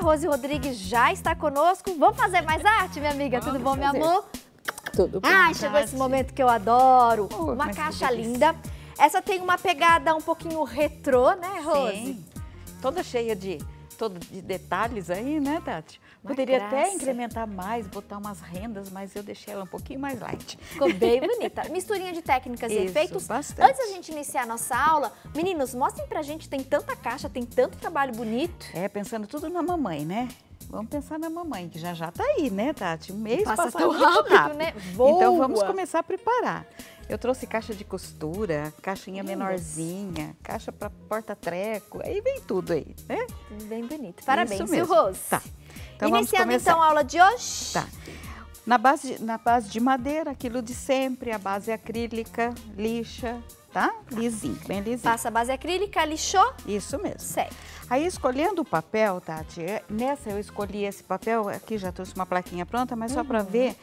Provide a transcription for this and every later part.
Rose Rodrigues já está conosco. Vamos fazer mais arte, minha amiga? Tudo bom, meu amor? Tudo bom. Ai, chegou esse momento que eu adoro. Oh, uma caixa linda. Essa tem uma pegada um pouquinho retrô, né, Rose? Sim. Toda cheia de detalhes aí, né, Tati? Poderia até incrementar mais, botar umas rendas, mas eu deixei ela um pouquinho mais light. Ficou bem bonita. Misturinha de técnicas e efeitos. Bastante. Antes da gente iniciar a nossa aula, meninos, mostrem pra gente, tem tanta caixa, tem tanto trabalho bonito. É, pensando tudo na mamãe, né? Vamos pensar na mamãe, que já tá aí, né, Tati? Um mês Passa passou tão muito rápido, né? Voa. Então vamos começar a preparar. Eu trouxe caixa de costura, caixinha menorzinha, caixa para porta-treco, aí vem tudo aí, né? Bem bonito. Parabéns, Sil mesmo. Rose. Tá. Então Iniciando então a aula de hoje. Tá. Na base de madeira, aquilo de sempre, a base acrílica, lixa, tá? Lisinho, bem lisinho. Passa a base acrílica, lixou? Isso mesmo. Certo. Aí, escolhendo o papel, Tati, nessa eu escolhi esse papel, aqui já trouxe uma plaquinha pronta, mas só para ver,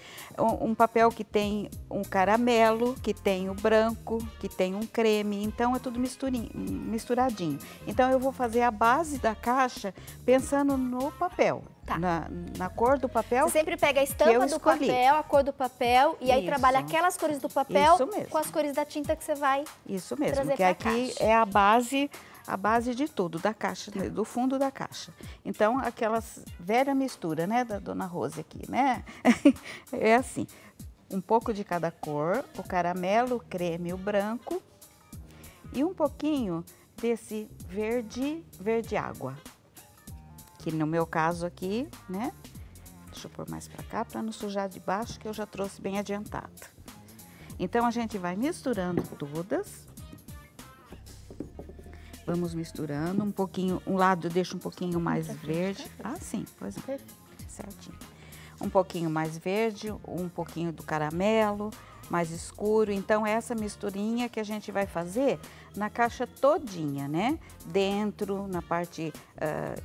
um papel que tem um caramelo, que tem o branco, que tem um creme, então é tudo misturadinho. Então eu vou fazer a base da caixa pensando no papel, tá. na cor do papel. Você sempre pega a estampa do papel, a cor do papel, e aí trabalha aquelas cores do papel com as cores da tinta que você vai Isso mesmo, trazer que aqui é a base de tudo, da caixa, do fundo da caixa. Então, aquelas velha mistura, né, da Dona Rose aqui, né? É assim, um pouco de cada cor, o caramelo, o creme, o branco e um pouquinho desse verde água. Que no meu caso aqui, né? Deixa eu pôr mais pra cá, pra não sujar de baixo, que eu já trouxe bem adiantado. Então, a gente vai misturando todas. Vamos misturando um pouquinho, um lado eu deixo um pouquinho mais verde. Ah, sim, pois é, certinho. Um pouquinho mais verde, um pouquinho do caramelo, mais escuro. Então, essa misturinha que a gente vai fazer na caixa todinha, né? Dentro, na parte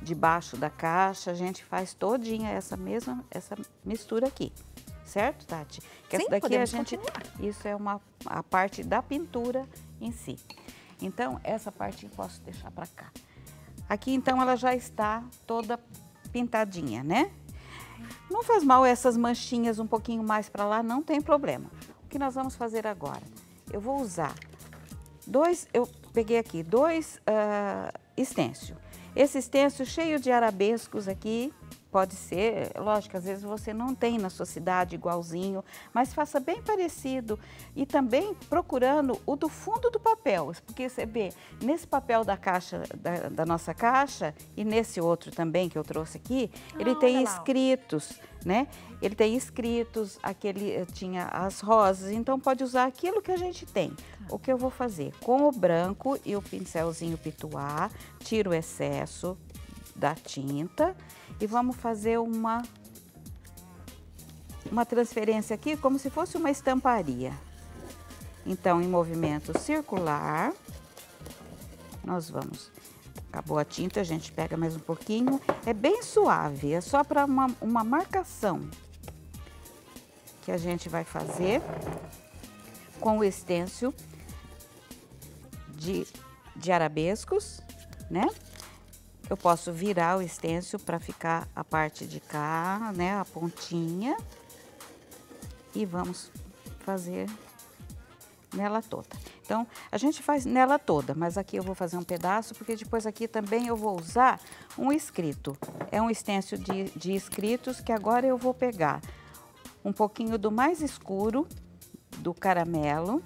de baixo da caixa, a gente faz todinha essa mistura aqui. Certo, Tati? Que essa daqui isso é a parte da pintura em si. Então, essa parte eu posso deixar para cá. Aqui, então, ela já está toda pintadinha, né? Não faz mal essas manchinhas um pouquinho mais para lá, não tem problema. O que nós vamos fazer agora? Eu vou usar eu peguei aqui dois estêncios. Esse estêncil cheio de arabescos aqui, pode ser, lógico, às vezes você não tem na sua cidade igualzinho, mas faça bem parecido e também procurando o do fundo do papel, porque você vê, nesse papel da caixa, da nossa caixa e nesse outro também que eu trouxe aqui, ele tem escritos, né? Ele tem escritos, aquele tinha as rosas, então pode usar aquilo que a gente tem. O que eu vou fazer? Com o branco e o pincelzinho pituá, tiro o excesso da tinta e vamos fazer uma transferência aqui como se fosse uma estamparia. Então, em movimento circular, nós vamos... Acabou a tinta, a gente pega mais um pouquinho. É bem suave, é só para uma marcação que a gente vai fazer com o estêncil de arabescos, né? Eu posso virar o estêncil para ficar a parte de cá, né, a pontinha. E vamos fazer nela toda. Então, a gente faz nela toda, mas aqui eu vou fazer um pedaço, porque depois aqui também eu vou usar um escrito. É um estêncil de escritos que agora eu vou pegar um pouquinho do mais escuro, do caramelo.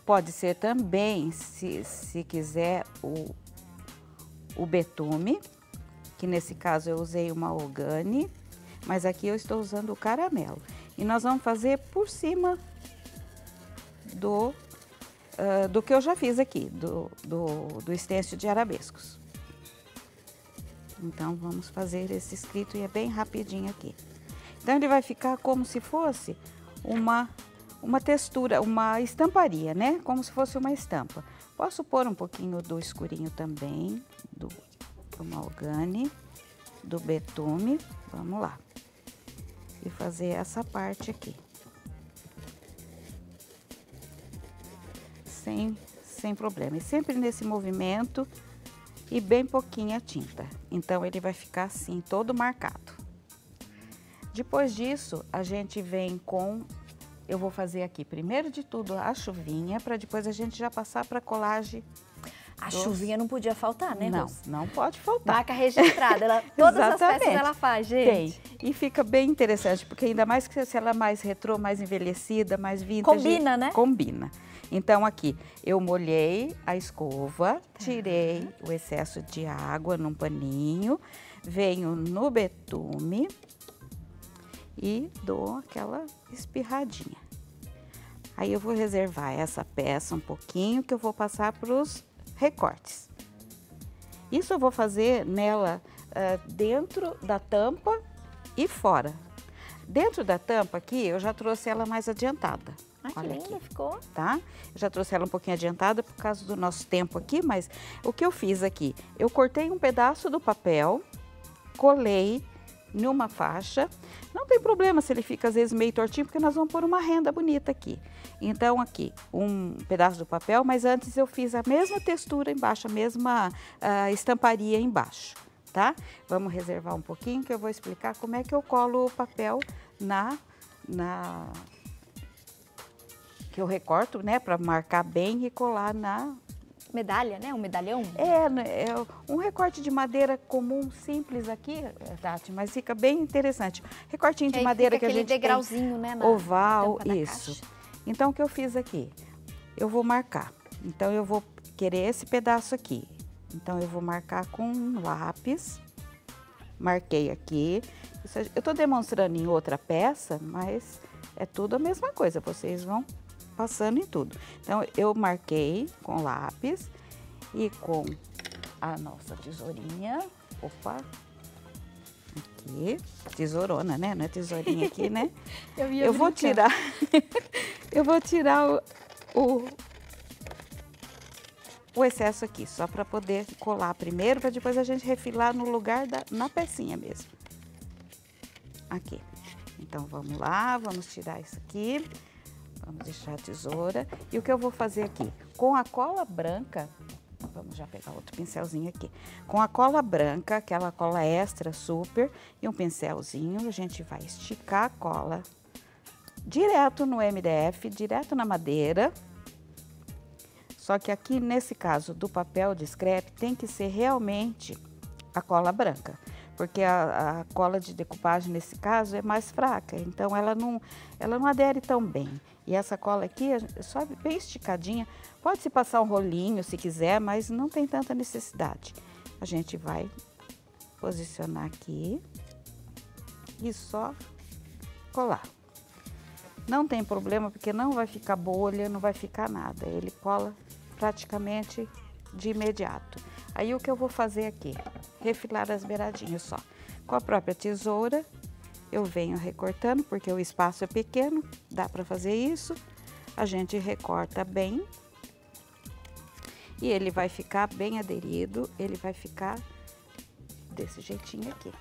Pode ser também, se quiser, o betume, que nesse caso eu usei o mahogany, mas aqui eu estou usando o caramelo. E nós vamos fazer por cima do que eu já fiz aqui, do estêncil de arabescos. Então, vamos fazer esse escrito e é bem rapidinho aqui. Então, ele vai ficar como se fosse uma textura, uma estamparia, né? Como se fosse uma estampa. Posso pôr um pouquinho do escurinho também, do mahogany, do betume. Vamos lá. E fazer essa parte aqui. Sem problema. E sempre nesse movimento e bem pouquinha tinta. Então, ele vai ficar assim, todo marcado. Depois disso, a gente vem com... Eu vou fazer aqui, primeiro de tudo, a chuvinha, para depois a gente já passar para a colagem. A chuvinha não podia faltar, né, Não, Rose? não pode faltar. Marca registrada, todas as peças ela faz, gente. Tem. E fica bem interessante, porque ainda mais que se ela é mais retrô, mais envelhecida, mais vintage. Combina, né? Combina. Então, aqui, eu molhei a escova, tirei o excesso de água num paninho, venho no betume e dou aquela espirradinha. Aí eu vou reservar essa peça um pouquinho, que eu vou passar para os recortes. Isso eu vou fazer nela dentro da tampa e fora. Dentro da tampa aqui, eu já trouxe ela mais adiantada. Ai, que linda ficou. Tá? Eu já trouxe ela um pouquinho adiantada por causa do nosso tempo aqui, mas o que eu fiz aqui? Eu cortei um pedaço do papel, colei numa faixa. Não tem problema se ele fica às vezes meio tortinho, porque nós vamos pôr uma renda bonita aqui. Então aqui, um pedaço do papel, mas antes eu fiz a mesma textura embaixo, a mesma estamparia embaixo, tá? Vamos reservar um pouquinho que eu vou explicar como é que eu colo o papel que eu recorto, né, para marcar bem e colar na... Medalha, né? Um medalhão? É um recorte de madeira comum, simples aqui, Tati, mas fica bem interessante. Recortinho de madeira que a gente degrauzinho, tem, né? oval, isso. Então, o que eu fiz aqui? Eu vou marcar. Então, eu vou querer esse pedaço aqui. Então, eu vou marcar com um lápis. Marquei aqui. Eu tô demonstrando em outra peça, mas é tudo a mesma coisa. Vocês vão passando em tudo. Então, eu marquei com lápis e com a nossa tesourinha. Opa! Aqui, tesourona, né? Não é tesourinha aqui, né? Eu vou tirar, eu vou tirar o excesso aqui, só para poder colar primeiro, para depois a gente refilar no lugar na pecinha mesmo. Aqui. Então, vamos lá, vamos tirar isso aqui. Vamos deixar a tesoura. E o que eu vou fazer aqui? Com a cola branca, vamos já pegar outro pincelzinho aqui. Com a cola branca, aquela cola extra super, e um pincelzinho, a gente vai esticar a cola direto no MDF, direto na madeira. Só que aqui, nesse caso do papel de scrap, tem que ser realmente a cola branca. Porque a cola de decupagem, nesse caso, é mais fraca. Então, ela não adere tão bem. E essa cola aqui é só bem esticadinha. Pode-se passar um rolinho, se quiser, mas não tem tanta necessidade. A gente vai posicionar aqui e só colar. Não tem problema, porque não vai ficar bolha, não vai ficar nada. Ele cola praticamente de imediato. Aí, o que eu vou fazer aqui? Refilar as beiradinhas só. Com a própria tesoura, eu venho recortando, porque o espaço é pequeno, dá para fazer isso. A gente recorta bem. E ele vai ficar bem aderido, ele vai ficar desse jeitinho aqui.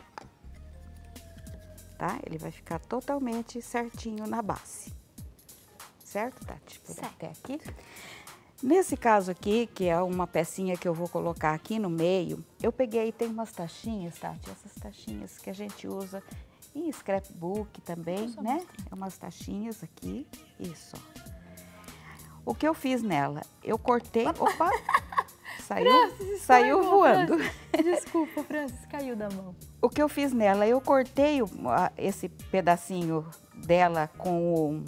Tá? Ele vai ficar totalmente certinho na base. Certo, Tati? Por até aqui. Nesse caso aqui, que é uma pecinha que eu vou colocar aqui no meio, eu peguei, tem umas tachinhas, Tati, essas tachinhas que a gente usa em scrapbook também, né? É umas tachinhas aqui, isso. O que eu fiz nela? Eu cortei, opa, saiu voando. Francis. Desculpa, Francis, caiu da mão. O que eu fiz nela? Eu cortei esse pedacinho dela com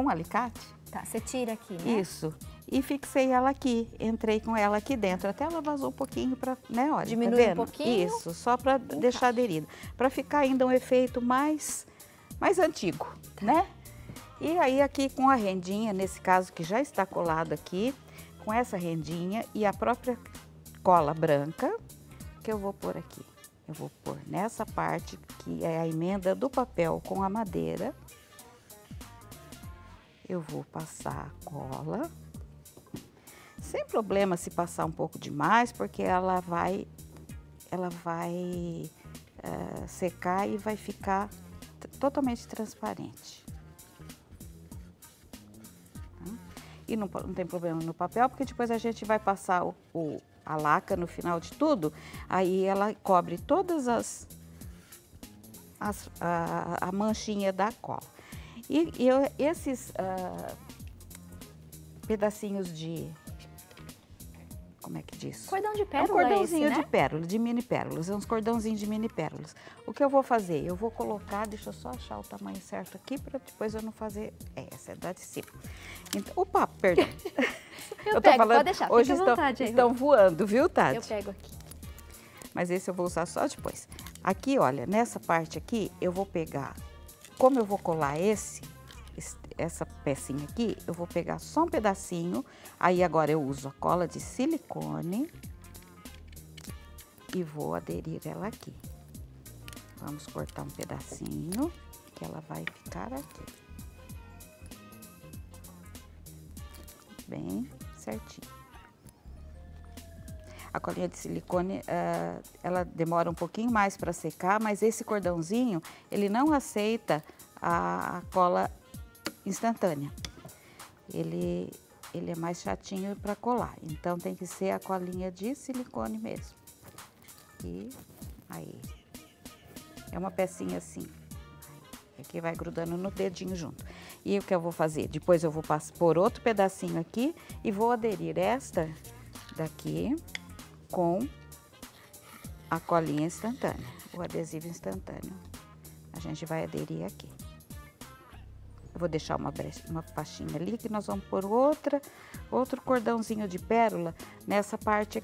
alicate. Tá, você tira aqui, né? Isso. E fixei ela aqui, entrei com ela aqui dentro. Até ela vazou um pouquinho para, né, olha, diminuir tá vendo? Um pouquinho. Isso, só para deixar aderido. Para ficar ainda um efeito mais antigo, né? E aí aqui com a rendinha, nesse caso que já está colado aqui, com essa rendinha e a própria cola branca, que eu vou pôr aqui. Eu vou pôr nessa parte que é a emenda do papel com a madeira. Eu vou passar a cola, sem problema se passar um pouco demais, porque ela vai secar e vai ficar totalmente transparente. E não tem problema no papel, porque depois a gente vai passar a laca no final de tudo, aí ela cobre todas a manchinha da cola. E esses pedacinhos de... Como é que diz? Cordão de pérola. É um cordãozinho de pérola, de mini pérolas. É uns cordãozinhos de mini pérolas. O que eu vou fazer? Eu vou colocar, deixa eu só achar o tamanho certo aqui, para depois eu não fazer... Essa é da de cima. Então, opa, perdão. Eu tô falando, pode deixar, hoje fica à vontade aí, estão voando, viu, Tati? Eu pego aqui. Mas esse eu vou usar só depois. Aqui, olha, nessa parte aqui, eu vou pegar... Como eu vou colar essa pecinha aqui, eu vou pegar só um pedacinho, aí agora eu uso a cola de silicone e vou aderir ela aqui. Vamos cortar um pedacinho, que ela vai ficar aqui. Bem certinho. A colinha de silicone, ela demora um pouquinho mais para secar, mas esse cordãozinho, ele não aceita a cola instantânea. Ele é mais chatinho para colar, então tem que ser a colinha de silicone mesmo. E aí, é uma pecinha assim, que vai grudando no dedinho junto. E o que eu vou fazer? Depois eu vou pôr outro pedacinho aqui e vou aderir esta daqui com a colinha instantânea, o adesivo instantâneo. A gente vai aderir aqui. Eu vou deixar uma pastinha ali, que nós vamos pôr outro cordãozinho de pérola nessa parte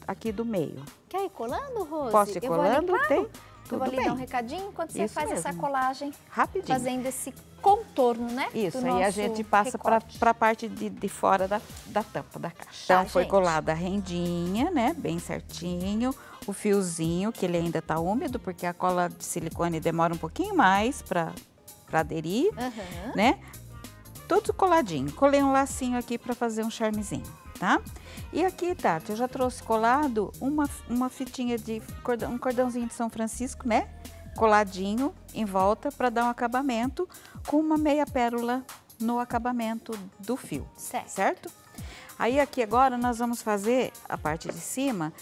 aqui do meio. Quer ir colando, Rose? Posso ir colando? Tem. Eu vou ali dar um recadinho enquanto você faz essa colagem. Rapidinho. Fazendo esse contorno, né? Isso, aí a gente passa para a parte de fora da tampa da caixa. Então, foi colada a rendinha, né? Bem certinho. O fiozinho, que ele ainda tá úmido, porque a cola de silicone demora um pouquinho mais para aderir, né? Tudo coladinho. Colei um lacinho aqui para fazer um charmezinho, tá? E aqui, Tati, eu já trouxe colado uma fitinha de um cordãozinho de São Francisco, né? Coladinho em volta para dar um acabamento com uma meia pérola no acabamento do fio, certo? Aí aqui agora nós vamos fazer a parte de cima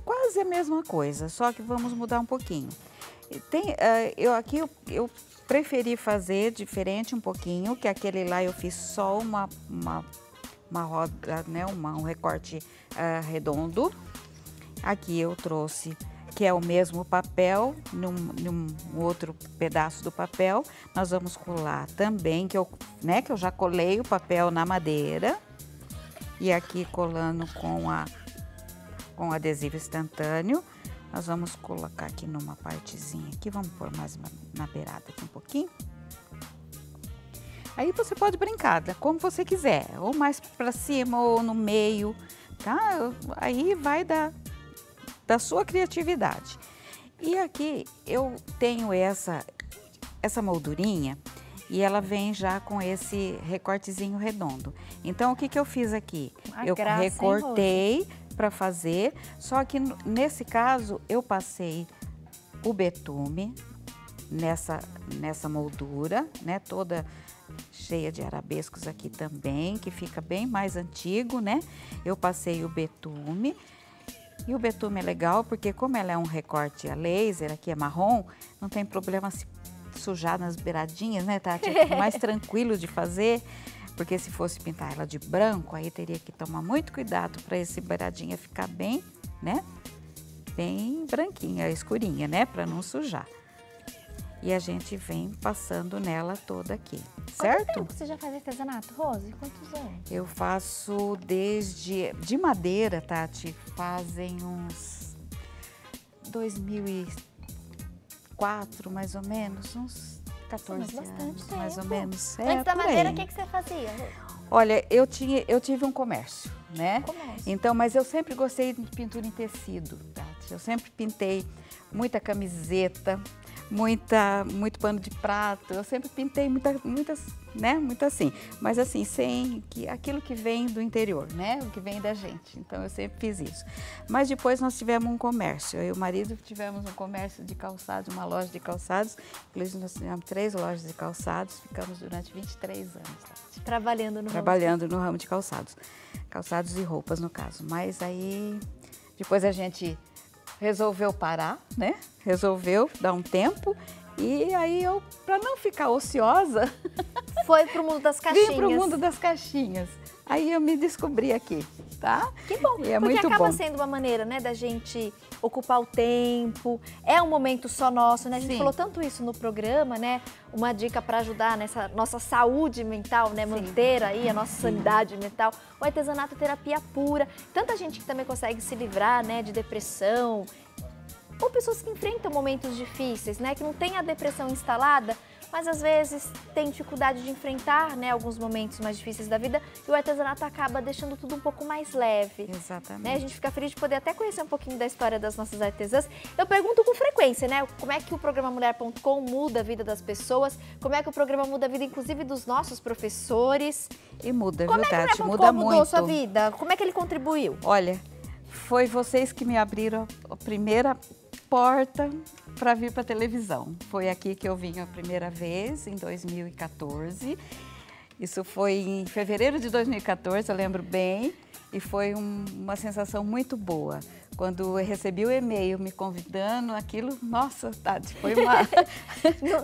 quase a mesma coisa, só que vamos mudar um pouquinho. Eu preferi fazer diferente um pouquinho, que aquele lá eu fiz só uma roda, né, um recorte redondo. Aqui eu trouxe, que é o mesmo papel, num outro pedaço do papel. Nós vamos colar também, que eu já colei o papel na madeira. E aqui colando com adesivo instantâneo. Nós vamos colocar aqui numa partezinha aqui, vamos pôr mais na beirada aqui um pouquinho. Aí você pode brincar, como você quiser, ou mais para cima ou no meio, tá? Aí vai da sua criatividade. E aqui eu tenho essa moldurinha e ela vem já com esse recortezinho redondo. Então, o que eu fiz aqui? Eu recortei para fazer, só que nesse caso eu passei o betume nessa moldura, né, toda cheia de arabescos aqui também, que fica bem mais antigo, né? Eu passei o betume, e o betume é legal porque como ela é um recorte a laser, aqui é marrom, não tem problema se sujar nas beiradinhas, né, Tati? É mais tranquilo de fazer. Porque se fosse pintar ela de branco, aí teria que tomar muito cuidado para esse beiradinha ficar bem, né? Bem branquinha, escurinha, né? Para não sujar. E a gente vem passando nela toda aqui, certo? Quanto tempo você já faz artesanato, Rose? Quantos anos? Eu faço de madeira, Tati, fazem uns 2004, mais ou menos, uns 14 anos, mais ou menos. Antes da madeira, o que você fazia? Olha, eu tive um comércio, né? Então, mas eu sempre gostei de pintura em tecido, Tati. Eu sempre pintei muita camiseta, muito pano de prato. Eu sempre pintei muitas, né? Muito assim. Mas assim, sem aquilo que vem do interior, né? O que vem da gente. Então, eu sempre fiz isso. Mas depois nós tivemos um comércio. Eu e o marido tivemos um comércio de calçados, uma loja de calçados. Inclusive, nós tivemos 3 lojas de calçados. Ficamos durante 23 anos. Tá? Trabalhando no ramo de calçados. Calçados e roupas, no caso. Mas aí Depois a gente resolveu parar, né? Resolveu dar um tempo. E aí eu, para não ficar ociosa, foi pro mundo das caixinhas. Vim pro mundo das caixinhas. Aí eu me descobri aqui, tá? Que bom, e é porque muito acaba bom. sendo uma maneira, né, da gente ocupar o tempo. É um momento só nosso, né? A gente falou tanto isso no programa, né? Uma dica para ajudar nessa nossa saúde mental, né? Manter aí a nossa sanidade mental. O artesanato é terapia pura. Tanta gente que também consegue se livrar, né, de depressão. Ou pessoas que enfrentam momentos difíceis, né? Que não tem a depressão instalada, mas às vezes tem dificuldade de enfrentar, né, alguns momentos mais difíceis da vida, e o artesanato acaba deixando tudo um pouco mais leve. Exatamente. Né? A gente fica feliz de poder até conhecer um pouquinho da história das nossas artesãs. Eu pergunto com frequência, né, como é que o programa Mulher.com muda a vida das pessoas, como é que o programa muda a vida, inclusive, dos nossos professores. E muda, como verdade, é que o muda muito. mudou a sua vida? Como é que ele contribuiu? Olha, foi vocês que me abriram a primeira porta para vir para a televisão. Foi aqui que eu vim a primeira vez, em 2014. Isso foi em fevereiro de 2014, eu lembro bem, e foi uma sensação muito boa. Quando eu recebi o e-mail me convidando, aquilo, nossa, Tati, foi uma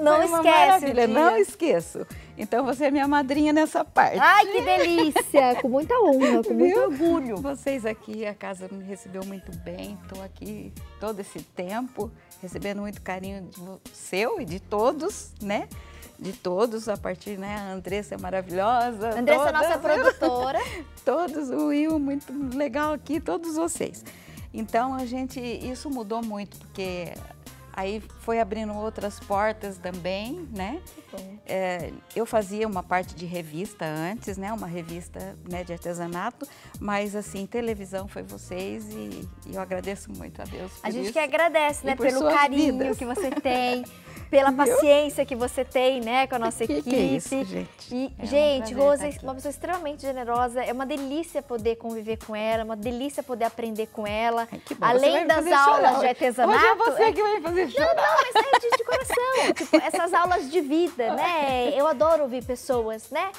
não foi uma maravilha, não esqueço. Então você é minha madrinha nessa parte. Ai, que delícia! Com muita honra, com muito orgulho. Vocês aqui, a casa me recebeu muito bem, estou aqui todo esse tempo, recebendo muito carinho seu e de todos, né? De todos, a partir, né? A Andressa é maravilhosa. Andressa é nossa produtora. Todos, o Will, muito legal aqui, todos vocês. Então, isso mudou muito, porque aí foi abrindo outras portas também, né? Eu fazia uma parte de revista antes, né? Uma revista, né, de artesanato, mas assim, televisão foi vocês e eu agradeço muito a Deus por A gente isso. que agradece, né? Pelo carinho que você tem. Pela paciência que você tem, né, com a nossa equipe. Que é isso, gente? E, gente, Rose é uma pessoa extremamente generosa, é uma delícia poder conviver com ela, é uma delícia poder aprender com ela. Ai, que bom. Além das aulas de artesanato. Hoje é você que vai fazer chorar. Não, mas é de coração. Tipo, essas aulas de vida, né? Eu adoro ouvir pessoas, né?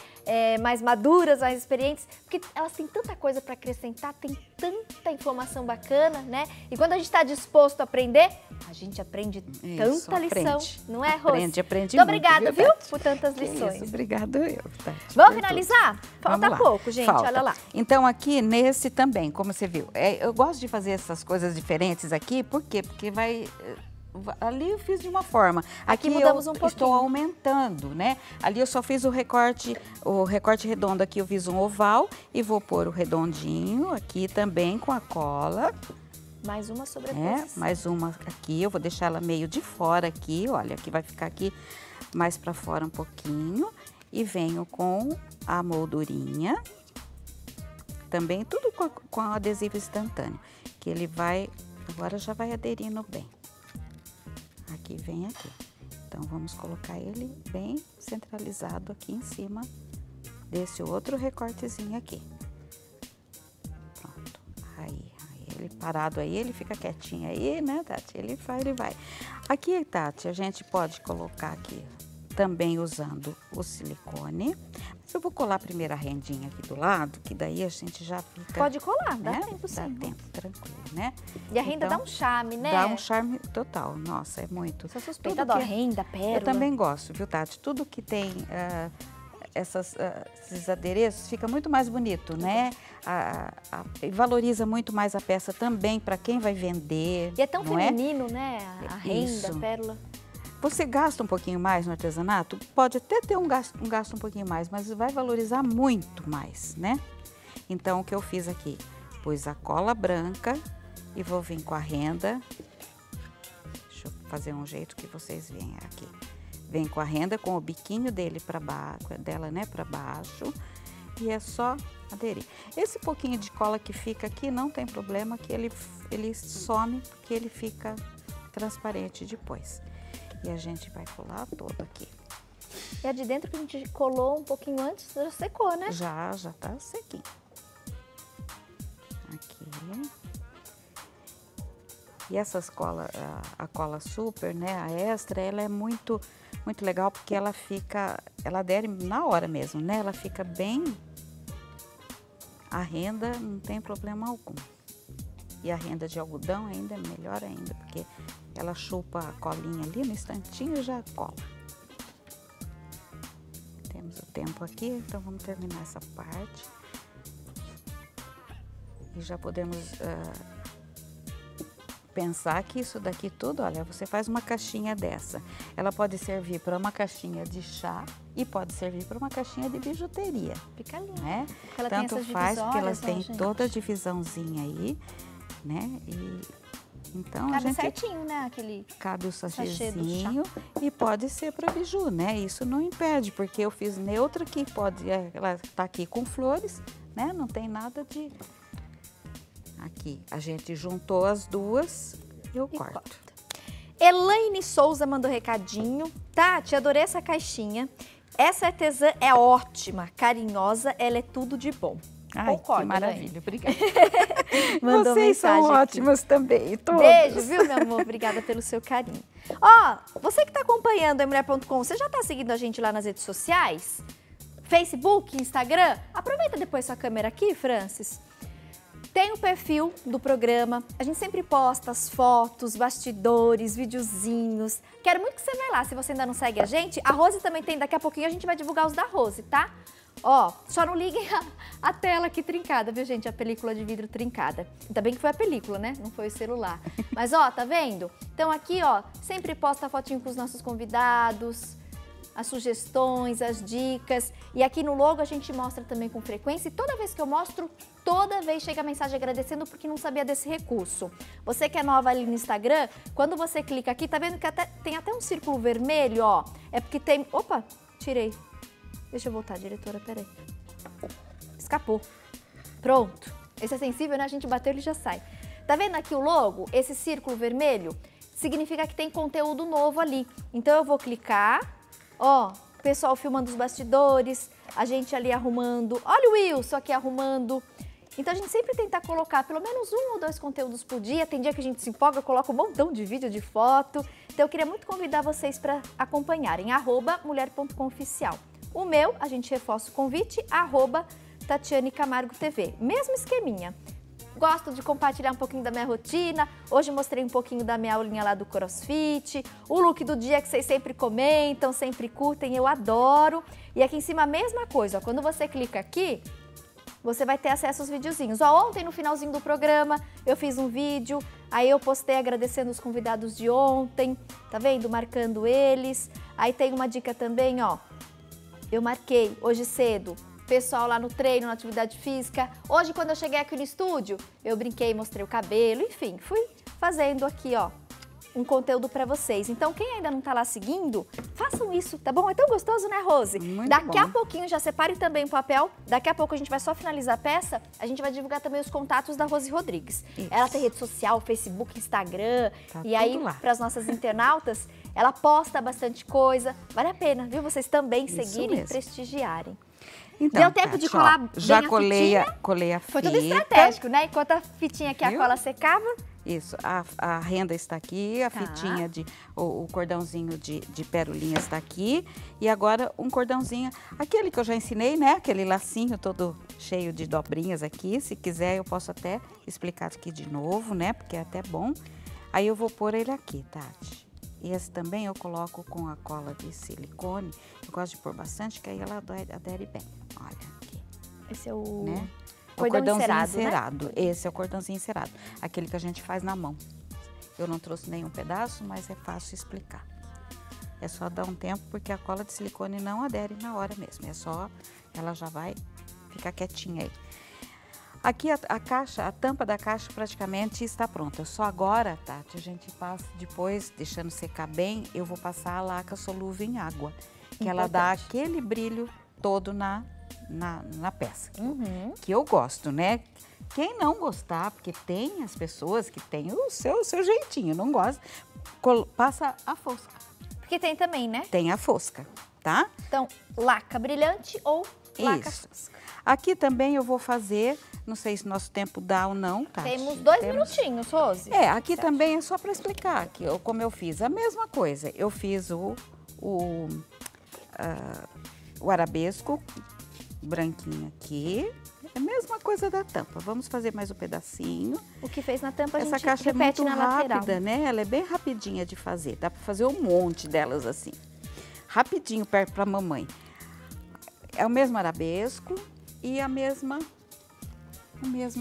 Mais maduras, mais experientes, porque elas têm tanta coisa para acrescentar, tem tanta informação bacana, né? E quando a gente está disposto a aprender, a gente aprende tanta lição, não é, Rose? Aprende muito obrigada, viu, por tantas lições. Isso, obrigado eu, Tati. Vamos finalizar? Falta pouco, gente, olha lá. Então aqui nesse também, como você viu, eu gosto de fazer essas coisas diferentes aqui, por quê? Porque ali eu fiz de uma forma. Aqui mudamos um pouquinho. Estou aumentando, né? Ali eu só fiz o recorte redondo aqui, eu fiz um oval e vou pôr o redondinho aqui também com a cola. Mais uma sobreposição. Mais uma aqui, eu vou deixar ela meio de fora aqui, olha, que vai ficar aqui mais para fora um pouquinho. E venho com a moldurinha, também tudo com adesivo instantâneo, que ele vai, agora já vai aderindo bem. Aqui vem aqui. Então, vamos colocar ele bem centralizado aqui em cima desse outro recortezinho aqui. Pronto. Aí ele parado aí, ele fica quietinho aí, né, Tati? Ele vai. Aqui, Tati, a gente pode colocar aqui também usando o silicone. Mas eu vou colar primeiro a rendinha aqui do lado, que daí a gente já fica... Pode colar, dá né? tempo sim. Dá tempo, tranquilo, né? E a renda dá um charme, né? Dá um charme total, nossa, é muito. Sou suspeita da renda, pérola. Eu também gosto, viu, Tati? Tudo que tem esses adereços fica muito mais bonito, né? Valoriza muito mais a peça também para quem vai vender. E é tão feminino, né? A renda, a pérola. Você gasta um pouquinho mais no artesanato, pode até ter um gasto um pouquinho mais, mas vai valorizar muito mais, né? Então, o que eu fiz aqui? Pus a cola branca e vou vir com a renda. Deixa eu fazer um jeito que vocês veem aqui. Vem com a renda, com o biquinho dele dela, né, para baixo. E é só aderir. Esse pouquinho de cola que fica aqui não tem problema, que ele some, porque ele fica transparente depois. E a gente vai colar todo aqui. E a de dentro que a gente colou um pouquinho antes, já secou, né? Já tá sequinho. Aqui. E essas colas, a cola super, né, a extra, ela é muito legal porque ela adere na hora mesmo, né? Ela fica bem, a renda não tem problema algum. E a renda de algodão ainda é melhor ainda, porque ela chupa a colinha ali no instantinho e já cola. Temos o tempo aqui, então vamos terminar essa parte. E já podemos pensar que isso daqui tudo, olha, você faz uma caixinha dessa. Ela pode servir para uma caixinha de chá e pode servir para uma caixinha de bijuteria. Fica lindo. Né? Ela Tanto tem essas faz, porque elas têm gente, toda a divisãozinha aí, né? E então cabe a gente certinho, né? Aquele cabe o sachê do sachêzinho e pode ser para biju, né? Isso não impede, porque eu fiz neutra que pode, ela tá aqui com flores, né? Não tem nada de... Aqui, a gente juntou as duas e eu corto. Elaine Souza mandou recadinho. Tati, adorei essa caixinha. Essa artesã é ótima, carinhosa, ela é tudo de bom. Ai, Concordo, que maravilha, obrigada. Mandou Vocês são mensagem ótimas também, todos. Beijo, viu, meu amor? Obrigada pelo seu carinho. Ó, você que tá acompanhando a Mulher.com, você já tá seguindo a gente lá nas redes sociais? Facebook, Instagram? Aproveita depois sua câmera aqui, Francis. Tem o perfil do programa, a gente sempre posta as fotos, bastidores, videozinhos. Quero muito que você vá lá, se você ainda não segue a gente. A Rose também tem, daqui a pouquinho a gente vai divulgar os da Rose, tá? Ó, só não liguem a tela aqui trincada, viu, gente? A película de vidro trincada. Ainda bem que foi a película, né? Não foi o celular. Mas, ó, tá vendo? Então aqui, ó, sempre posta fotinho com os nossos convidados, as sugestões, as dicas. E aqui no logo a gente mostra também com frequência. E toda vez que eu mostro, toda vez chega a mensagem agradecendo porque não sabia desse recurso. Você que é nova ali no Instagram, quando você clica aqui, tá vendo que tem até um círculo vermelho, ó. É porque tem... Opa, tirei. Deixa eu voltar, diretora, peraí. Escapou. Pronto. Esse é sensível, né? A gente bateu, ele já sai. Tá vendo aqui o logo? Esse círculo vermelho significa que tem conteúdo novo ali. Então eu vou clicar... Ó, o pessoal filmando os bastidores, a gente ali arrumando. Olha o Wilson aqui arrumando. Então a gente sempre tenta colocar pelo menos 1 ou 2 conteúdos por dia. Tem dia que a gente se empolga, coloca um montão de vídeo, de foto. Então eu queria muito convidar vocês para acompanharem, @mulher.com/oficial. O meu, a gente reforça o convite, @Tatiane Camargo TV. Mesmo esqueminha. Gosto de compartilhar um pouquinho da minha rotina. Hoje mostrei um pouquinho da minha aulinha lá do CrossFit. O look do dia que vocês sempre comentam, sempre curtem, eu adoro. E aqui em cima a mesma coisa, ó, quando você clica aqui, você vai ter acesso aos videozinhos. Ó, ontem no finalzinho do programa eu fiz um vídeo, aí eu postei agradecendo os convidados de ontem, tá vendo? Marcando eles. Aí tem uma dica também, ó. Eu marquei hoje cedo. Pessoal lá no treino, na atividade física. Hoje, quando eu cheguei aqui no estúdio, eu brinquei, mostrei o cabelo, enfim, fui fazendo aqui, ó, um conteúdo pra vocês. Então, quem ainda não tá lá seguindo, façam isso, tá bom? É tão gostoso, né, Rose? Muito Daqui bom. a pouquinho, já separe também o papel. Daqui a pouco a gente vai só finalizar a peça. A gente vai divulgar também os contatos da Rose Rodrigues. Isso. Ela tem rede social, Facebook, Instagram. Tá e aí, tudo lá. para as nossas internautas, ela posta bastante coisa. Vale a pena, viu? Vocês também Isso seguirem e mesmo. prestigiarem. Então, Deu tempo de Tati, colar ó, bem já a colei fitinha? colei a Foi fita. tudo estratégico, né? Enquanto a fitinha aqui, a Viu? cola secava. Isso, a renda está aqui, a Tá. fitinha o cordãozinho de pérolinha está aqui. E agora um cordãozinho, aquele que eu já ensinei, né? Aquele lacinho todo cheio de dobrinhas aqui. Se quiser, eu posso até explicar aqui de novo, né? Porque é até bom. Aí eu vou pôr ele aqui, Tati. E esse também eu coloco com a cola de silicone. Eu gosto de pôr bastante, que aí ela adere bem. Olha aqui, Esse é o né? O cordão cordãozinho encerado, né? encerado. Esse é o cordãozinho encerado. Aquele que a gente faz na mão. Eu não trouxe nenhum pedaço, mas é fácil explicar. É só dar um tempo, porque a cola de silicone não adere na hora mesmo. É só, ela já vai ficar quietinha aí. Aqui a caixa, a tampa da caixa praticamente está pronta. Só agora, Tati, a gente passa depois, deixando secar bem, eu vou passar a laca solúvel em água. Que ela dá aquele brilho todo na peça. Que eu gosto, né? Quem não gostar, porque tem as pessoas que têm o seu jeitinho, não gosta, passa a fosca. Porque tem também, né? Tem a fosca, tá? Então, laca brilhante ou laca Isso. fosca. Aqui também eu vou fazer, não sei se nosso tempo dá ou não, tá? Temos 2 minutinhos, Rose. É, aqui também é só para explicar que como eu fiz a mesma coisa. Eu fiz o arabesco branquinho aqui, É a mesma coisa da tampa. Vamos fazer mais um pedacinho. O que fez na tampa, a Essa gente caixa é repete muito na rápida, lateral. né? Ela é bem rapidinha de fazer. Dá para fazer um monte delas assim. Rapidinho perto para mamãe. É o mesmo arabesco e o mesmo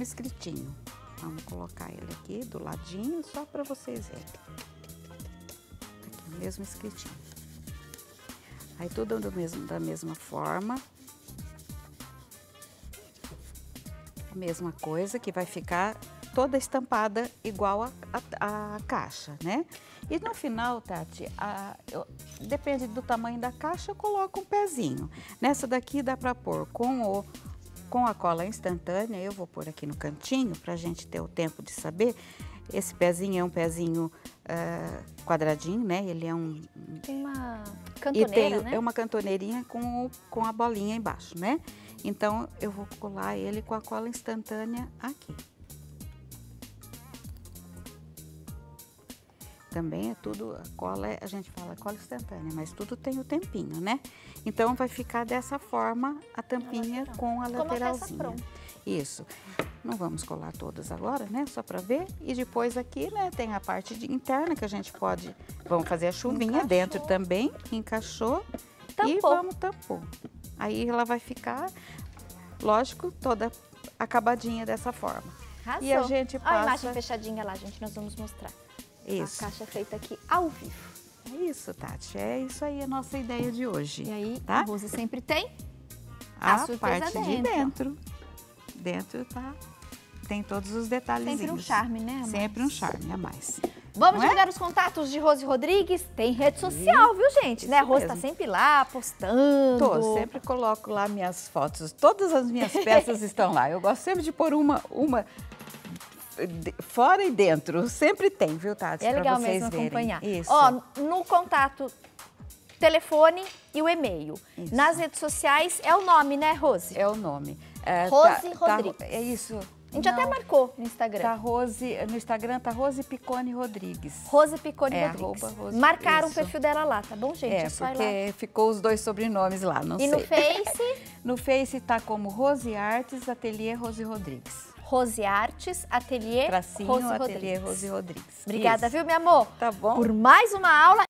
escritinho. Vamos colocar ele aqui do ladinho, só para vocês verem. Aqui, o mesmo escritinho. Aí tudo da mesma forma. A mesma coisa, que vai ficar toda estampada igual a caixa, né? E no final, Tati, depende do tamanho da caixa, eu coloco um pezinho. Nessa daqui dá para pôr com a cola instantânea, eu vou pôr aqui no cantinho para a gente ter o tempo de saber. Esse pezinho é um pezinho quadradinho, né? Ele é um... Tem uma cantoneira, né? É uma cantoneirinha com a bolinha embaixo, né? Então, eu vou colar ele com a cola instantânea aqui. Também é tudo, a cola, a gente fala cola instantânea, mas tudo tem o tempinho, né? Então, vai ficar dessa forma a tampinha com a lateralzinha. Pronta. Isso. Não vamos colar todas agora, né? Só para ver. E depois aqui, né, tem a parte interna que a gente pode... Vamos fazer a chuvinha dentro também. Encaixou. Tampou. E vamos tampar. Aí ela vai ficar, lógico, toda acabadinha dessa forma. Arrasou. E a gente passa... Olha a imagem fechadinha lá, gente, nós vamos mostrar. Isso. A caixa é feita aqui ao vivo. É isso, Tati. É isso aí a nossa ideia de hoje. E aí, tá? a Rose sempre tem a parte de dentro. Dentro tem todos os detalhezinhos. Sempre um charme, né, a Sempre um charme a mais. Vamos divulgar os contatos de Rose Rodrigues? Tem rede social, viu, gente? Né? A Rose tá sempre lá, postando. Sempre coloco lá minhas fotos. Todas as minhas peças estão lá. Eu gosto sempre de pôr uma fora e dentro. Sempre tem, viu, Tati? É legal vocês mesmo verem. acompanhar. Isso. Ó, no contato, telefone e o e-mail. Isso. Nas redes sociais é o nome, né, Rose? É o nome. Rose Rodrigues. É isso. A gente até marcou no Instagram. No Instagram tá Rose Picone Rodrigues. Rose Picone Rodrigues. Rose, marcaram isso. o perfil dela lá, tá bom, gente? É só ir porque lá. ficou os dois sobrenomes lá, não sei. E no Face? No Face tá como Rose Artes Ateliê Rose Rodrigues. Rose Artes Ateliê Tracinho Rose Ateliê Rodrigues. Rose Rodrigues. Obrigada, isso. viu, meu amor? Tá bom. Por mais uma aula.